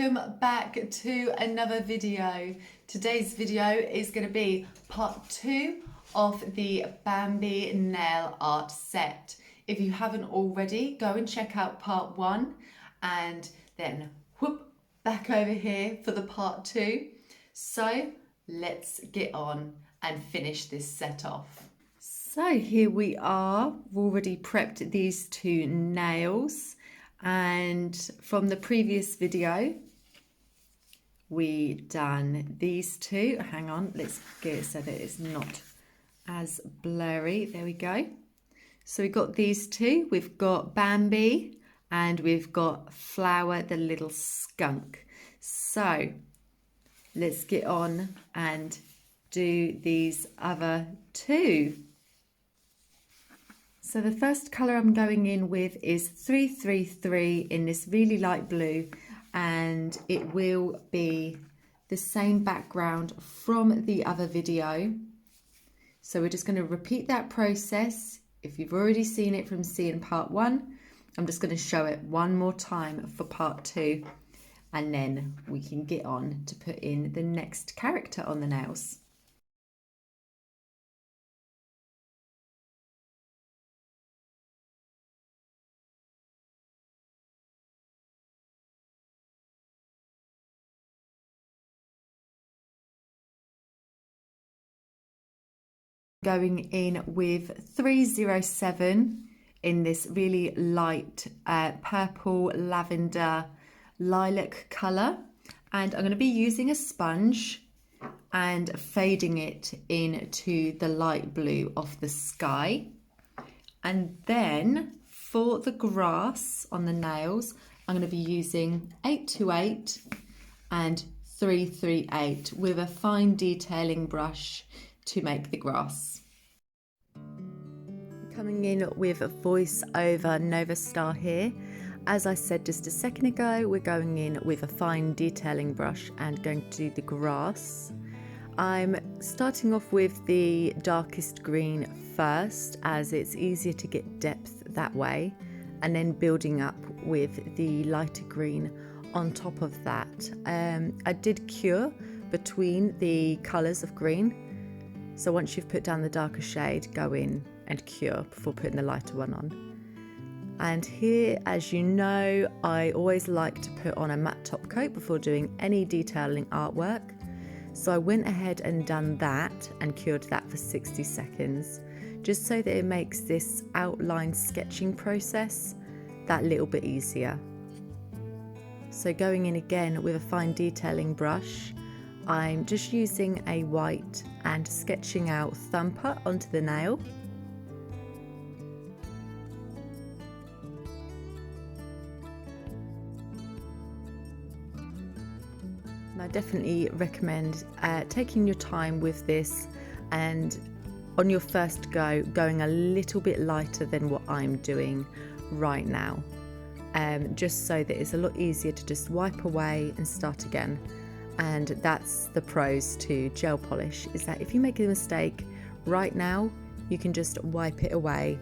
welcome back to another video. Today's video is going to be part 2 of the Bambi nail art set. If you haven't already, go and check out part 1 and then whoop back over here for the part 2. So let's get on and finish this set off. So here we are, we've already prepped these 2 nails. And from the previous video, we done these 2. Hang on, let's get it so that it's not as blurry. There we go. So we've got these 2. We've got Bambi and we've got Flower the little skunk. So let's get on and do these other 2. So the first colour I'm going in with is 333 in this really light blue, and it will be the same background from the other video. So we're just going to repeat that process. If you've already seen it from seeing part 1, I'm just going to show it one more time for part 2, and then we can get on to put in the next character on the nails. Going in with 307 in this really light purple lavender lilac colour, and I'm going to be using a sponge and fading it into the light blue of the sky. And then for the grass on the nails, I'm going to be using 828 and 338 with a fine detailing brush to make the grass. Coming in with a voice over Nova Star here. As I said just a second ago, we're going in with a fine detailing brush and going to do the grass. I'm starting off with the darkest green first, as it's easier to get depth that way, and then building up with the lighter green on top of that. I did cure between the colours of green. So once you've put down the darker shade, go in and cure before putting the lighter one on. And here, as you know, I always like to put on a matte top coat before doing any detailing artwork. So I went ahead and done that and cured that for 60 seconds, just so that it makes this outline sketching process that little bit easier. So going in again with a fine detailing brush, I'm just using a white and sketching out Thumper onto the nail. And I definitely recommend taking your time with this, and on your first go, going a little bit lighter than what I'm doing right now, just so that it's a lot easier to just wipe away and start again. And that's the pros to gel polish, is that if you make a mistake right now, you can just wipe it away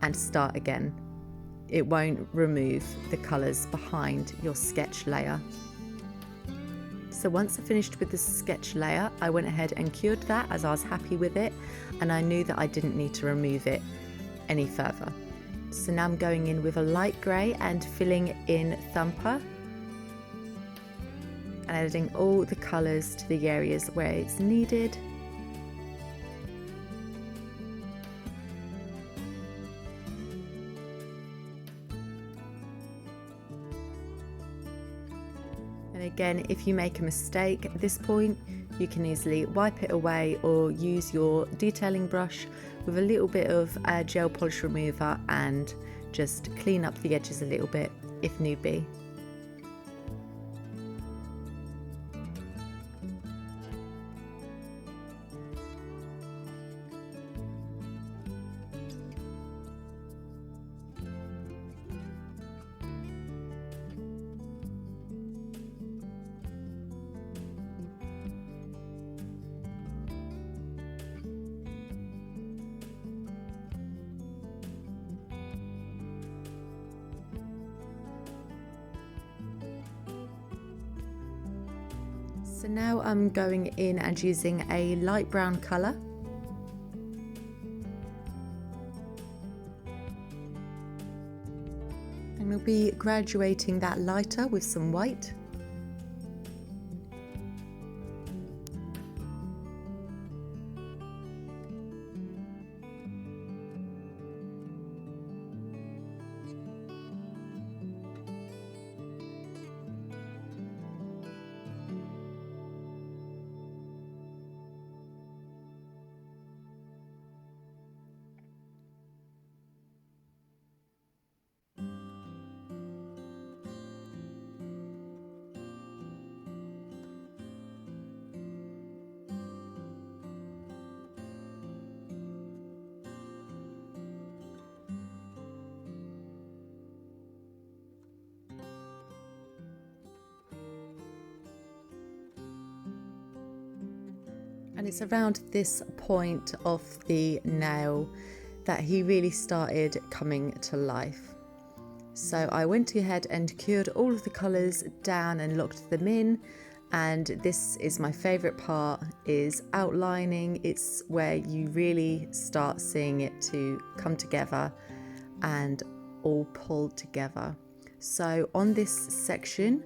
and start again. It won't remove the colours behind your sketch layer. So once I finished with the sketch layer, I went ahead and cured that, as I was happy with it, and I knew that I didn't need to remove it any further. So now I'm going in with a light grey and filling in Thumper, and adding all the colours to the areas where it's needed. And again, if you make a mistake at this point, you can easily wipe it away or use your detailing brush with a little bit of gel polish remover and just clean up the edges a little bit if need be. So now I'm going in and using a light brown colour. And we'll be graduating that lighter with some white. And it's around this point of the nail that he really started coming to life. So I went ahead and cured all of the colours down and locked them in. And this is my favourite part, is outlining. It's where you really start seeing it to come together and all pull together. So on this section,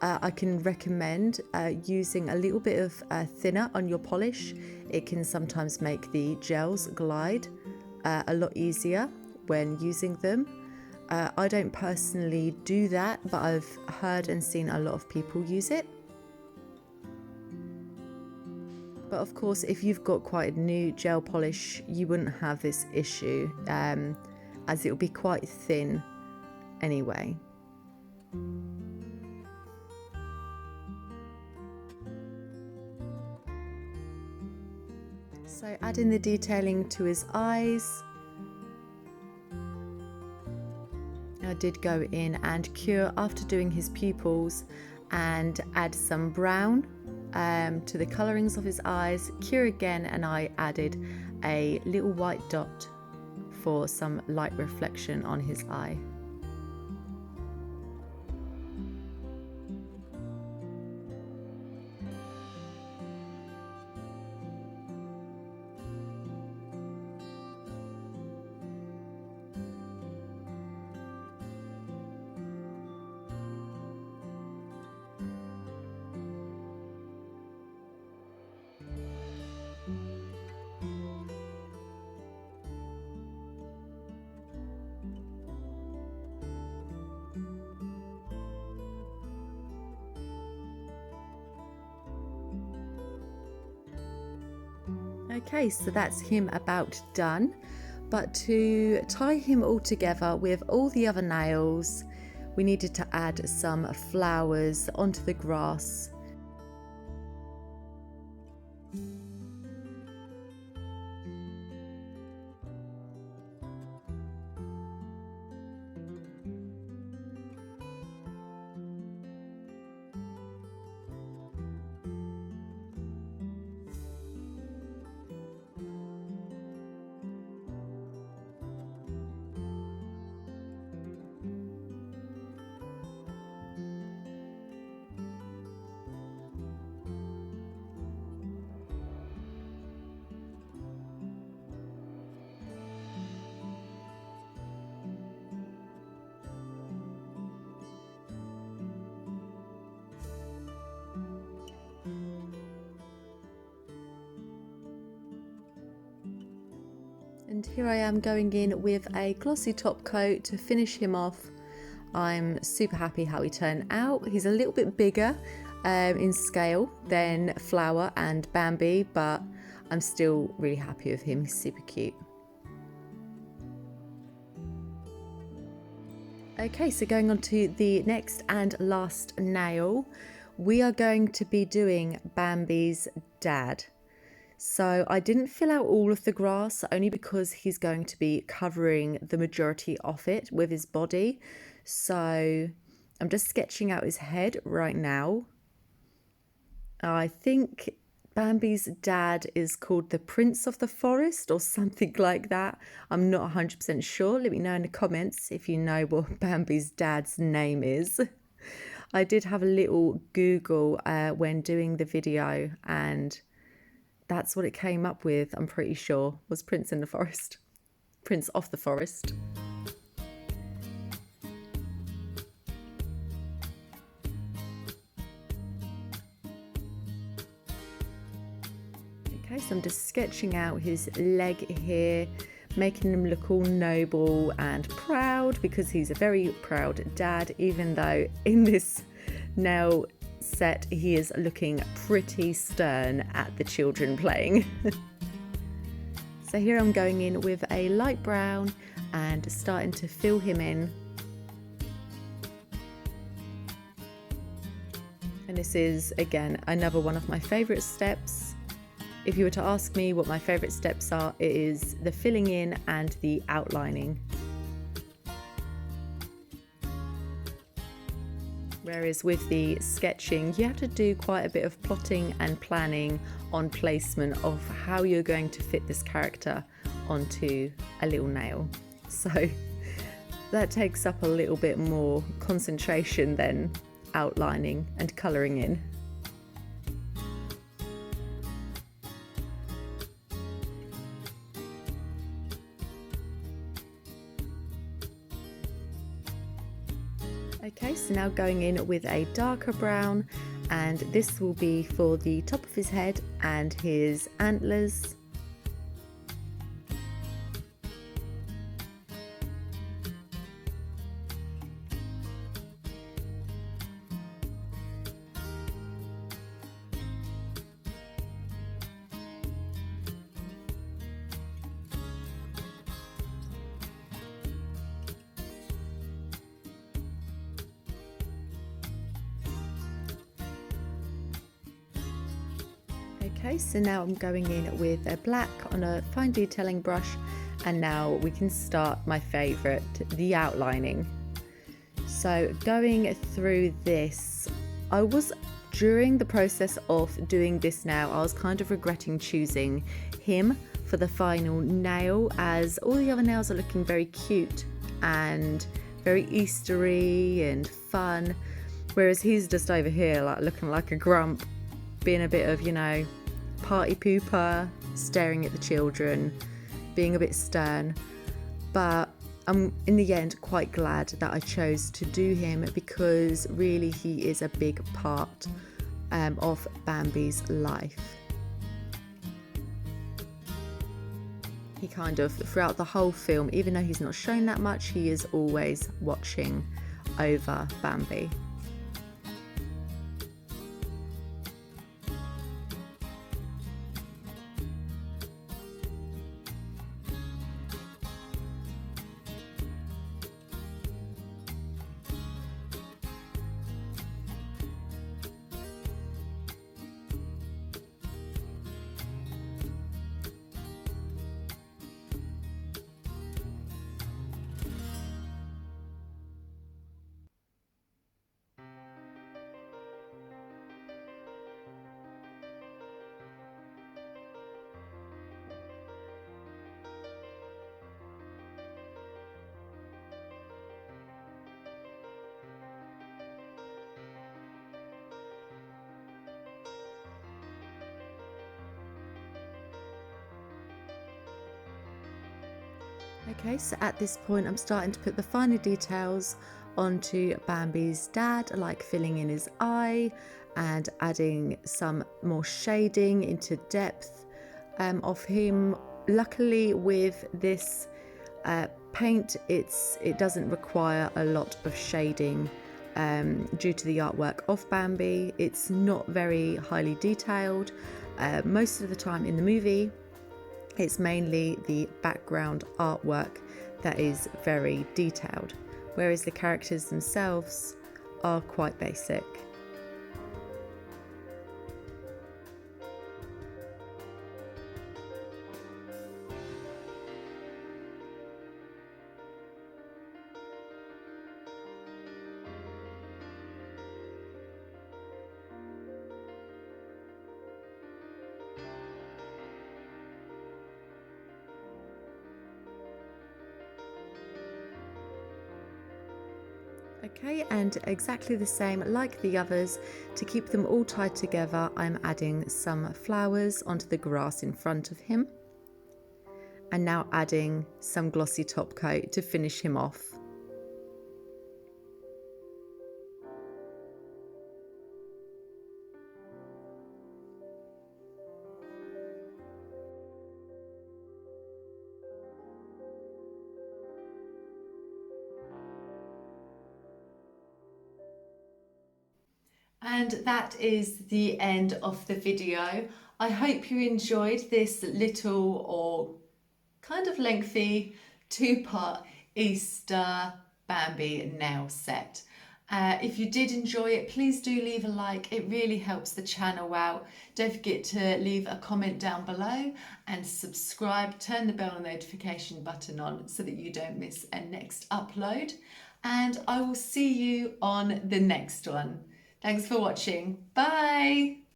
I can recommend using a little bit of thinner on your polish. It can sometimes make the gels glide a lot easier when using them. I don't personally do that, but I've heard and seen a lot of people use it. But of course, if you've got quite a new gel polish, you wouldn't have this issue, as it will be quite thin anyway. So adding the detailing to his eyes. I did go in and cure after doing his pupils and add some brown to the colourings of his eyes, cure again, and I added a little white dot for some light reflection on his eye. Okay, so that's him about done. But to tie him all together with all the other nails, we needed to add some flowers onto the grass. And here I am going in with a glossy top coat to finish him off. I'm super happy how he turned out. He's a little bit bigger in scale than Flower and Bambi, but I'm still really happy with him. He's super cute. Okay, so going on to the next and last nail, we are going to be doing Bambi's dad. So I didn't fill out all of the grass only because he's going to be covering the majority of it with his body. So I'm just sketching out his head right now. I think Bambi's dad is called the Prince of the Forest or something like that. I'm not 100% sure. Let me know in the comments if you know what Bambi's dad's name is. I did have a little Google when doing the video, and that's what it came up with, I'm pretty sure, was Prince in the Forest. Prince of the Forest. Okay, so I'm just sketching out his leg here, making him look all noble and proud, because he's a very proud dad, even though in this nail set he is looking pretty stern at the children playing. So here I'm going in with a light brown and starting to fill him in. And this is, again, another one of my favourite steps. If you were to ask me what my favourite steps are, it is the filling in and the outlining. Whereas with the sketching, you have to do quite a bit of plotting and planning on placement of how you're going to fit this character onto a little nail. So that takes up a little bit more concentration than outlining and colouring in. Okay, so now going in with a darker brown, and this will be for the top of his head and his antlers. Okay, so now I'm going in with a black on a fine detailing brush, and now we can start my favourite, the outlining. So going through this, during the process of doing this now, I was kind of regretting choosing him for the final nail, as all the other nails are looking very cute and very Eastery and fun, whereas he's just over here like looking like a grump, being a bit of, you know, party pooper, staring at the children, being a bit stern. But I'm in the end quite glad that I chose to do him, because really he is a big part of Bambi's life. He kind of, throughout the whole film, even though he's not shown that much, he is always watching over Bambi. Okay, so at this point I'm starting to put the finer details onto Bambi's dad, like filling in his eye and adding some more shading into depth of him. Luckily with this paint, it doesn't require a lot of shading due to the artwork of Bambi. It's not very highly detailed. Most of the time in the movie, it's mainly the background artwork that is very detailed, whereas the characters themselves are quite basic. Okay, and exactly the same like the others, to keep them all tied together, I'm adding some flowers onto the grass in front of him. And now adding some glossy top coat to finish him off. And that is the end of the video. I hope you enjoyed this little or kind of lengthy two-part Easter Bambi nail set. If you did enjoy it, please do leave a like. It really helps the channel out. Don't forget to leave a comment down below and subscribe. Turn the bell notification button on so that you don't miss a next upload. And I will see you on the next one. Thanks for watching. Bye.